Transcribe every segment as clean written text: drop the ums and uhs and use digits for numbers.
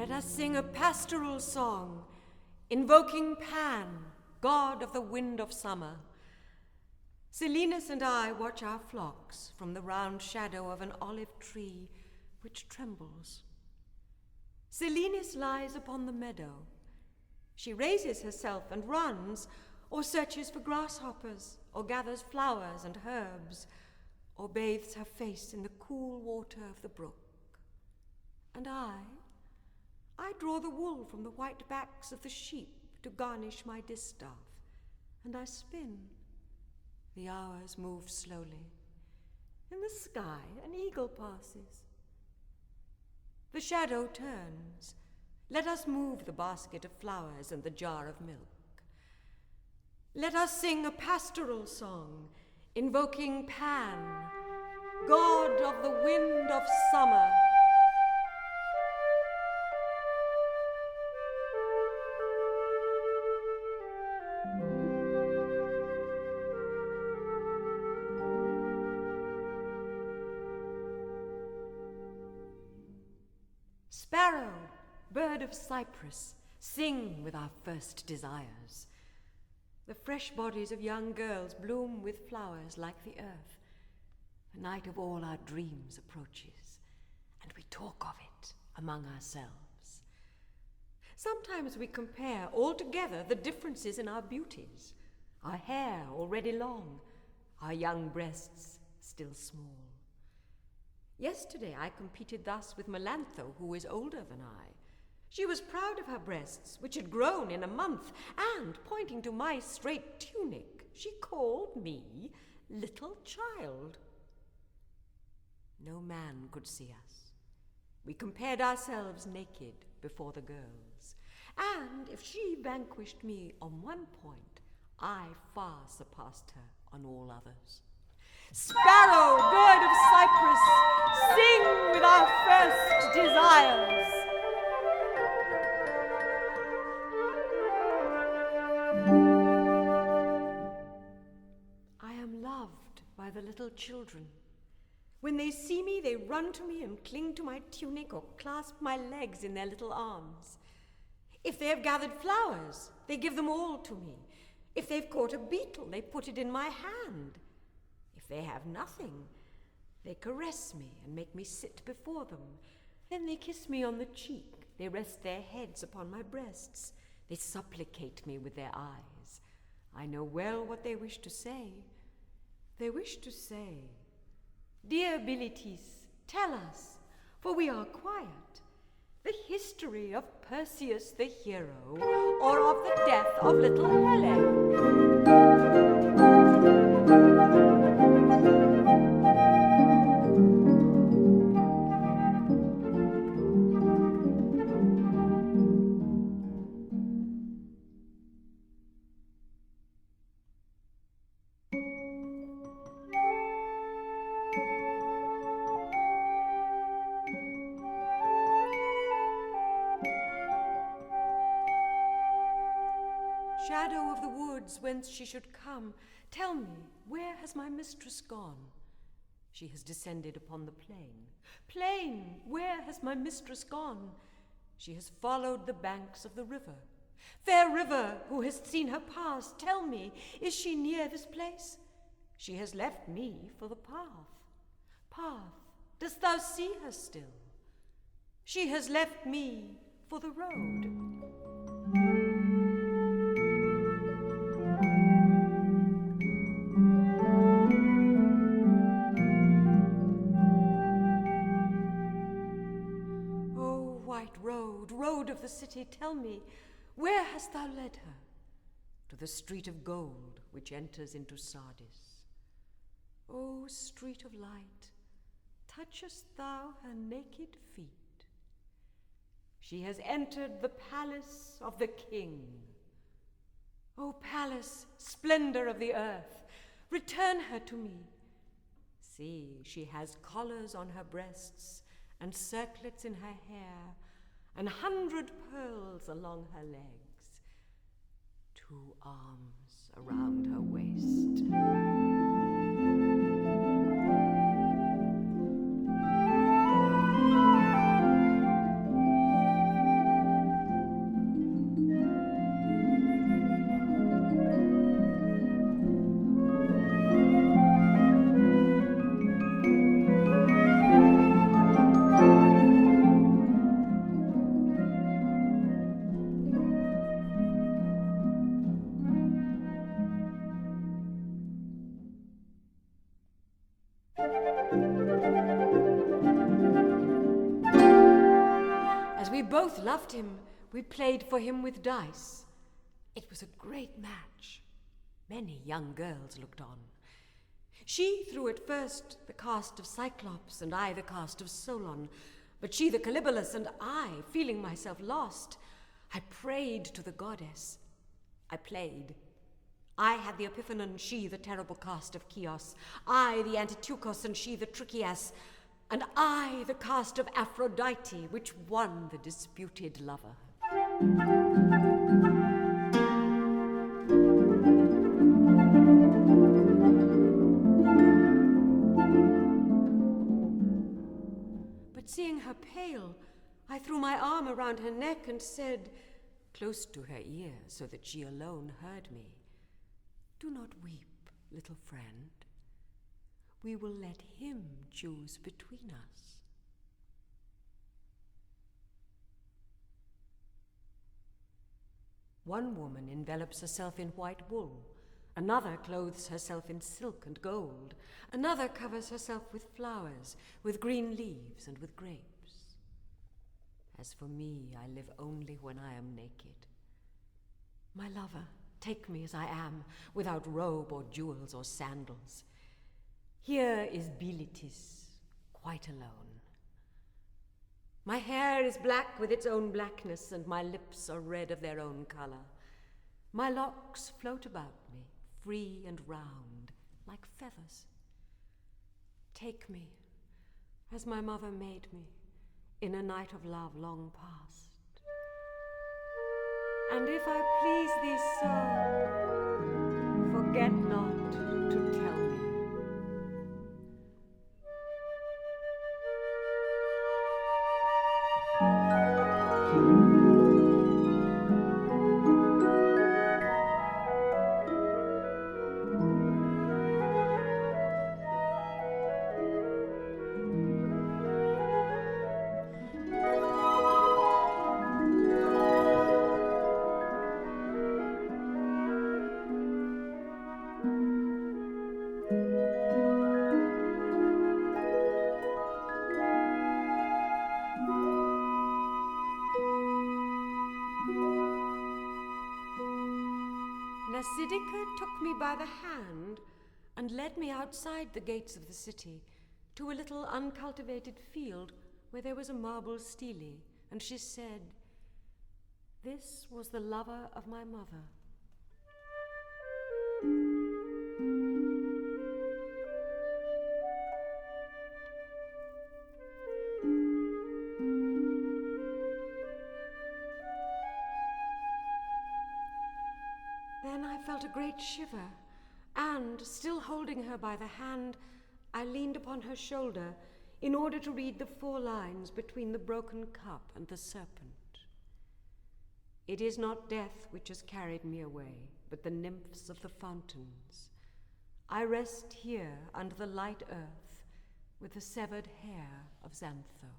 Let us sing a pastoral song, invoking Pan, god of the wind of summer. Silenus and I watch our flocks from the round shadow of an olive tree which trembles. Silenus lies upon the meadow. She raises herself and runs, or searches for grasshoppers, or gathers flowers and herbs, or bathes her face in the cool water of the brook. And I draw the wool from the white backs of the sheep to garnish my distaff, and I spin. The hours move slowly. In the sky, an eagle passes. The shadow turns. Let us move the basket of flowers and the jar of milk. Let us sing a pastoral song, invoking Pan, god of the wind of summer. Sparrow, bird of cypress, sing with our first desires. The fresh bodies of young girls bloom with flowers like the earth. The night of all our dreams approaches, and we talk of it among ourselves. Sometimes we compare altogether the differences in our beauties, our hair already long, our young breasts still small. Yesterday I competed thus with Melantho, who is older than I. She was proud of her breasts, which had grown in a month, and, pointing to my straight tunic, she called me little child. No man could see us. We compared ourselves naked before the girls, and if she vanquished me on one point, I far surpassed her on all others. Sparrow, bird of cypress, sing with our first desires. I am loved by the little children. When they see me, they run to me and cling to my tunic or clasp my legs in their little arms. If they have gathered flowers, they give them all to me. If they've caught a beetle, they put it in my hand. If they have nothing, they caress me and make me sit before them. Then they kiss me on the cheek. They rest their heads upon my breasts. They supplicate me with their eyes. I know well what they wish to say. They wish to say, "Dear Bilitis, tell us, for we are quiet, the history of Perseus the hero, or of the death of little Hoérée." Shadow of the woods whence she should come, tell me, where has my mistress gone? She has descended upon the plain. Plain, where has my mistress gone? She has followed the banks of the river. Fair river, who hast seen her pass, tell me, is she near this place? She has left me for the path. Path, dost thou see her still? She has left me for the road. Road of the city, tell me, where hast thou led her? To the street of gold which enters into Sardis. O street of light, touchest thou her naked feet? She has entered the palace of the king. O palace, splendor of the earth, return her to me. See, she has collars on her breasts and circlets in her hair, and 100 pearls along her legs, 2 arms around her waist. we both loved him. We played for him with dice. It was a great match. Many young girls looked on. She threw at first the cast of Cyclops, and I the cast of Solon, but she the Calybolus, and I, feeling myself lost, I prayed to the goddess. I played. I had the Epiphanon, she the terrible cast of Chios, I the Antituchos, and she the Trichias, and I the cast of Aphrodite, which won the disputed lover. But seeing her pale, I threw my arm around her neck and said, close to her ear so that she alone heard me, "Do not weep, little friend. We will let him choose between us." One woman envelops herself in white wool, another clothes herself in silk and gold, another covers herself with flowers, with green leaves and with grapes. As for me, I live only when I am naked. My lover, take me as I am, without robe or jewels or sandals. Here is Bilitis, quite alone. My hair is black with its own blackness, and my lips are red of their own color. My locks float about me, free and round, like feathers. Take me, as my mother made me, in a night of love long past. And if I please thee so, forget not to tell me. Mnasidica took me by the hand and led me outside the gates of the city to a little uncultivated field where there was a marble stele, and she said, "This was the lover of my mother." Then I felt a great shiver, and, still holding her by the hand, I leaned upon her shoulder in order to read the 4 lines between the broken cup and the serpent. "It is not death which has carried me away, but the nymphs of the fountains. I rest here under the light earth with the severed hair of Xantho.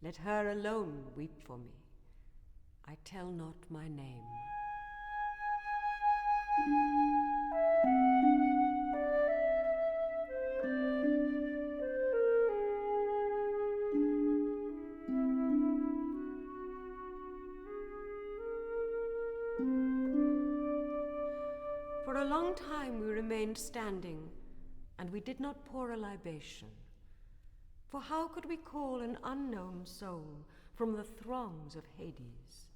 Let her alone weep for me. I tell not my name." For a long time we remained standing, and we did not pour a libation. For how could we call an unknown soul from the throngs of Hades?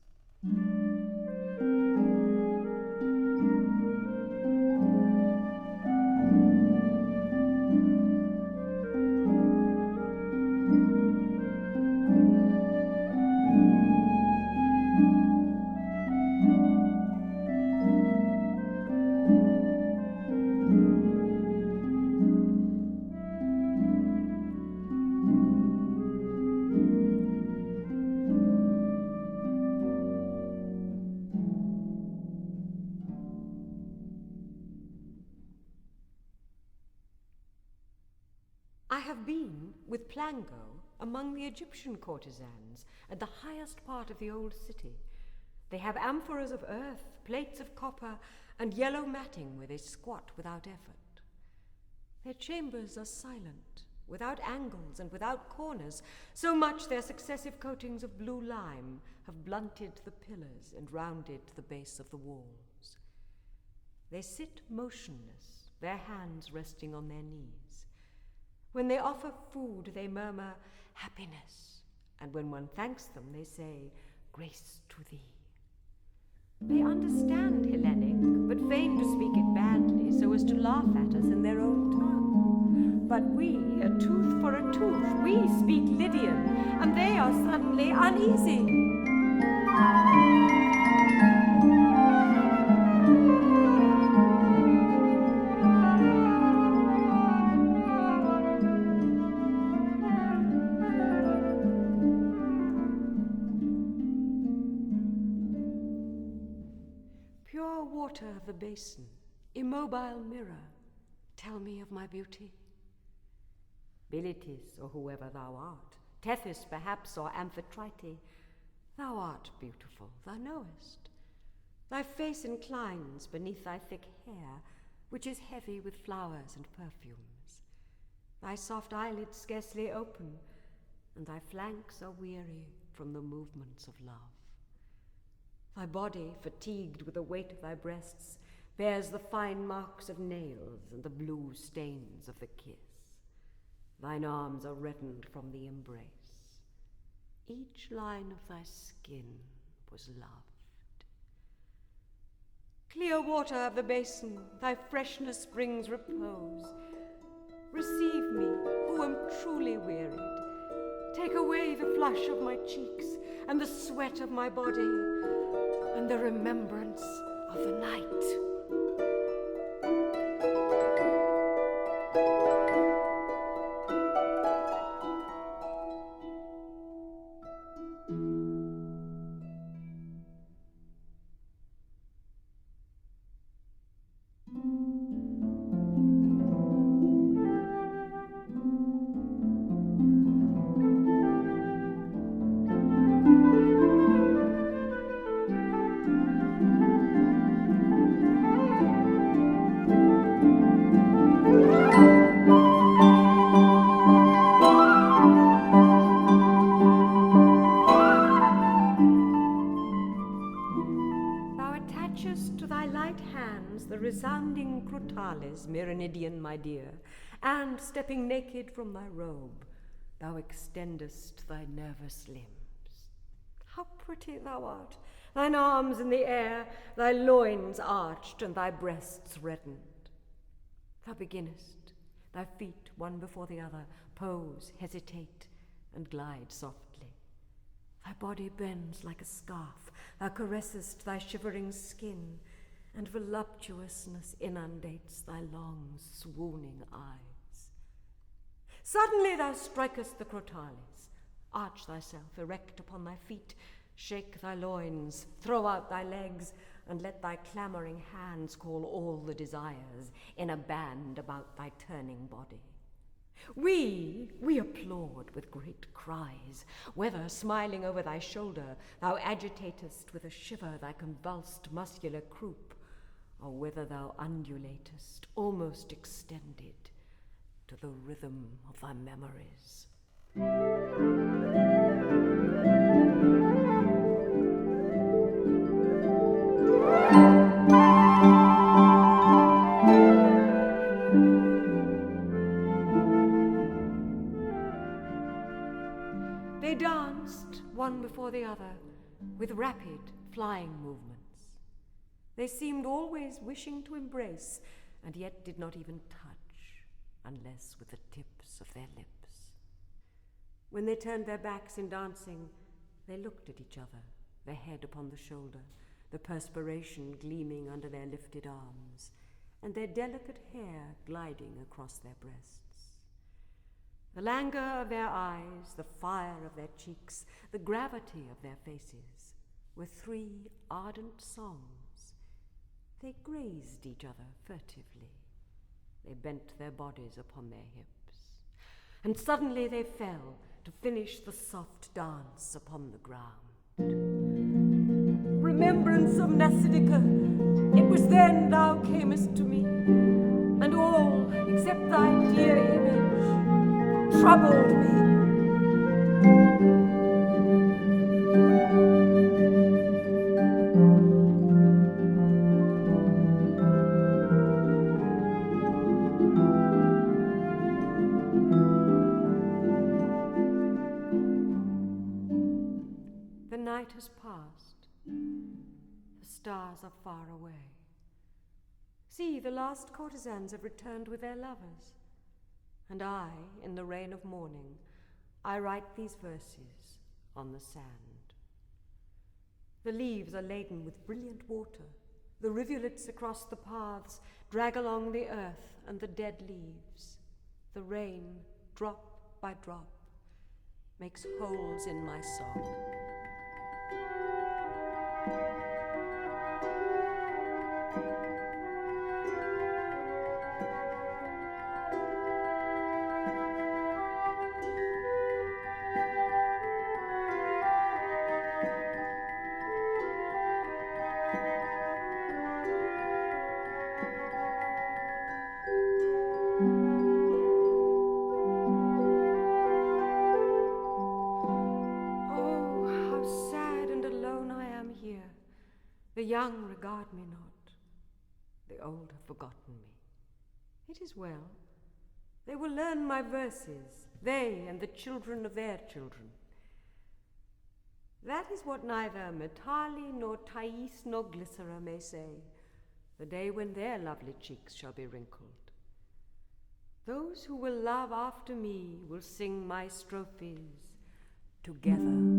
I have been, with Plango, among the Egyptian courtisanes at the highest part of the old city. They have amphoras of earth, plates of copper, and yellow matting where they squat without effort. Their chambers are silent, without angles and without corners, so much their successive coatings of blue lime have blunted the pillars and rounded the base of the walls. They sit motionless, their hands resting on their knees. When they offer food, they murmur, "Happiness," and when one thanks them, they say, "Grace to thee." They understand Hellenic, but feign to speak it badly so as to laugh at us in their own tongue. But we, a tooth for a tooth, we speak Lydian, and they are suddenly uneasy. Pure water of the basin, immobile mirror, tell me of my beauty. Bilitis, or whoever thou art, Tethys perhaps, or Amphitrite, thou art beautiful, thou knowest. Thy face inclines beneath thy thick hair, which is heavy with flowers and perfumes. Thy soft eyelids scarcely open, and thy flanks are weary from the movements of love. Thy body, fatigued with the weight of thy breasts, bears the fine marks of nails and the blue stains of the kiss. Thine arms are reddened from the embrace. Each line of thy skin was loved. Clear water of the basin, thy freshness brings repose. Receive me, who am truly wearied. Take away the flush of my cheeks and the sweat of my body, and the remembrance of the night. The resounding crotales, Myrmidon, my dear, and stepping naked from thy robe, thou extendest thy nervous limbs. How pretty thou art, thine arms in the air, thy loins arched, and thy breasts reddened. Thou beginnest, thy feet one before the other, pose, hesitate, and glide softly. Thy body bends like a scarf, thou caressest thy shivering skin, and voluptuousness inundates thy long, swooning eyes. Suddenly thou strikest the crotales. Arch thyself erect upon thy feet, shake thy loins, throw out thy legs, and let thy clamoring hands call all the desires in a band about thy turning body. We applaud with great cries, whether smiling over thy shoulder thou agitatest with a shiver thy convulsed muscular croup, or whether thou undulatest, almost extended, to the rhythm of thy memories. They danced, one before the other, with rapid, flying movements. They seemed always wishing to embrace, and yet did not even touch, unless with the tips of their lips. When they turned their backs in dancing, they looked at each other, their head upon the shoulder, the perspiration gleaming under their lifted arms, and their delicate hair gliding across their breasts. The languor of their eyes, the fire of their cheeks, the gravity of their faces were three ardent songs. They grazed each other furtively. They bent their bodies upon their hips. And suddenly they fell to finish the soft dance upon the ground. Remembrance of Mnasidica, it was then thou camest to me, and all, except thy dear image, troubled me. The night has passed. The stars are far away. See, the last courtisanes have returned with their lovers. And I, in the rain of morning, I write these verses on the sand. The leaves are laden with brilliant water. The rivulets across the paths drag along the earth and the dead leaves. The rain, drop by drop, makes holes in my song. The young regard me not, the old have forgotten me. It is well. They will learn my verses, they and the children of their children. That is what neither Metali nor Thais nor Glycera may say, the day when their lovely cheeks shall be wrinkled. Those who will love after me will sing my strophes together.